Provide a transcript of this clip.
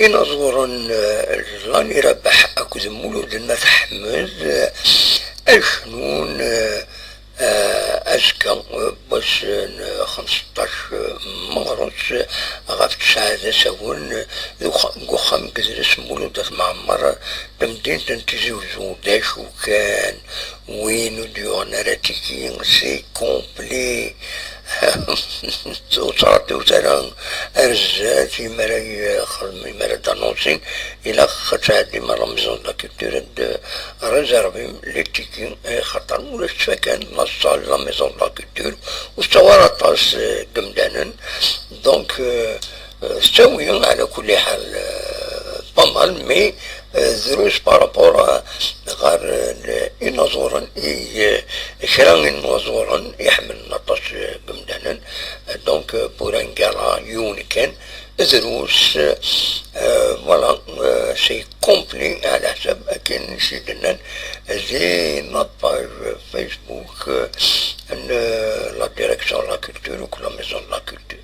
إنظرا راني ربح أكد مولود المتحمل الفنون أزكى باش 15 مغرس غاف تسعة سون ذو خام كدرس مولودة معمر تمدين تنتزوزو داش وكان وين وديون راتيكين سي كومبلي وصارت وزران أرزاتي مراي خرمي مرا دانونسين إلى خطادي مرا ميزون لا كولتور د ريزيرفي ليتيكين خاطر مولاش فكان لاصال لا ميزون لا كولتور وصورت طاس قمدانا دونك سويين على كل حال بامال مي دروس بارابور غير إنظورا كران إنظورا يحمل نطاش قمدانا دونك بورانكالا يونيكان دروس فوالا سي كومبلي على حسب كاين نشيدنا زي نوت باج فيسبوك لا ديريكسيون لا كولتور و لا ميزون لا كولتور.